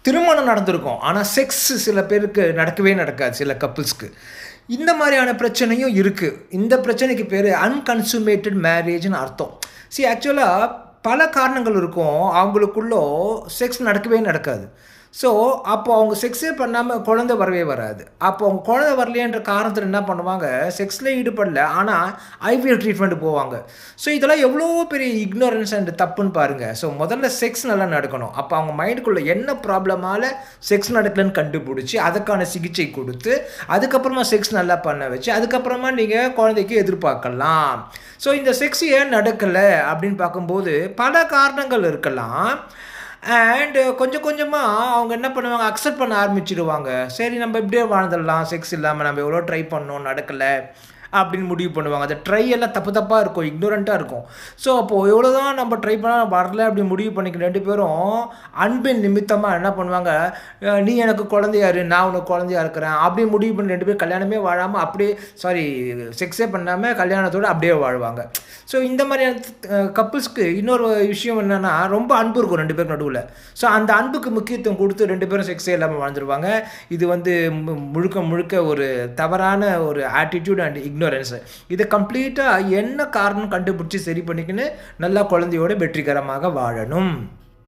திருமணம் நடந்திருக்கும். ஆனா செக்ஸ் சில பேருக்கு நடக்கவே நடக்காது, சில கப்புள்ஸ்க்கு. இந்த மாரியான பிரச்சனையும் இருக்கு. இந்த பிரச்சனைக்கு பேரு அன்கன்சுமேட்டட் மேரேஜ்ன்னு அர்த்தம். ஆக்சுவலா பல காரணங்கள் இருக்கும். அவங்களுக்குள்ள செக்ஸ் நடக்கவே நடக்காது. ஸோ, அப்போ அவங்க செக்ஸே பண்ணாம குழந்தை வரவே வராது. அப்போ அவங்க குழந்தை வரலையேன்ற காரணத்தில என்ன பண்ணுவாங்க, செக்ஸ்ல ஈடுபடல. ஆனா ஐவிஎஃப் ட்ரீட்மெண்ட் போவாங்க. ஸோ, இதெல்லாம் எவ்வளோ பெரிய இக்னோரன்ஸ் அண்ட் தப்புன்னு பாருங்க. ஸோ, முதல்ல செக்ஸ் நல்லா நடக்கணும். அப்போ அவங்க மைண்டுக்குள்ள என்ன ப்ராப்ளமால செக்ஸ் நடக்கலன்னு கண்டுபிடிச்சு, அதுக்கான சிகிச்சை குடுத்து, அதுக்கப்புறமா செக்ஸ் நல்லா பண்ண வச்சு, அதுக்கப்புறமா நீங்க குழந்தைக்கு எதிர்பார்க்கலாம். ஸோ, இந்த செக்ஸ் ஏன் நடக்கல அப்படின்னு பார்க்கும்போது, பல காரணங்கள் இருக்கலாம். அண்ட் கொஞ்சம் கொஞ்சமா அவங்க என்ன பண்ணுவாங்க, அக்செப்ட் பண்ண ஆரம்பிச்சுருவாங்க. சரி நம்ம இப்படியே வாழ்ந்துடலாம், செக்ஸ் இல்லாம நம்ம எவ்வளோ ட்ரை பண்ணோம், நடக்கல அப்படின்னு முடிவு பண்ணுவாங்க. அந்த ட்ரை எல்லாம் தப்பு தப்பா இருக்கும், இக்னோரண்ட்டா இருக்கும். ஸோ, அப்போ எவ்வளோதான் நம்ம ட்ரை பண்ணா வரல அப்படின்னு முடிவு பண்ணிக்க 2 பேரும் அன்பின் நிமித்தமா என்ன பண்ணுவாங்க, நீ எனக்கு குழந்தையா இரு, நான் உனக்கு குழந்தையா இருக்கிறேன் அப்படின்னு முடிவு பண்ணி 2 பேரும் கல்யாணமே வாழாம அப்படியே செக்ஸே பண்ணாம கல்யாணத்தோட அப்படியே வாழ்வாங்க. ஸோ, இந்த மாதிரியான கப்புள்ஸ்க்கு இன்னொரு விஷயம் என்னன்னா, ரொம்ப அன்பு இருக்கும் 2 பேருக்கு நடுவுல. ஸோ, அந்த அன்புக்கு முக்கியத்துவம் குடுத்து 2 பேரும் செக்ஸே இல்லாம வாழ்ந்துருவாங்க. இது முழுக்க முழுக்க ஒரு தவறான ஒரு ஆட்டிட்யூட் அண்ட் இக்னோரன்ஸ். இத கம்ப்ளீட்டா என்ன காரணம் கண்டுபிடிச்சு சரி பண்ணிக்கின்னு நல்லா குழந்தையோட வெற்றிகரமாக வாழணும்.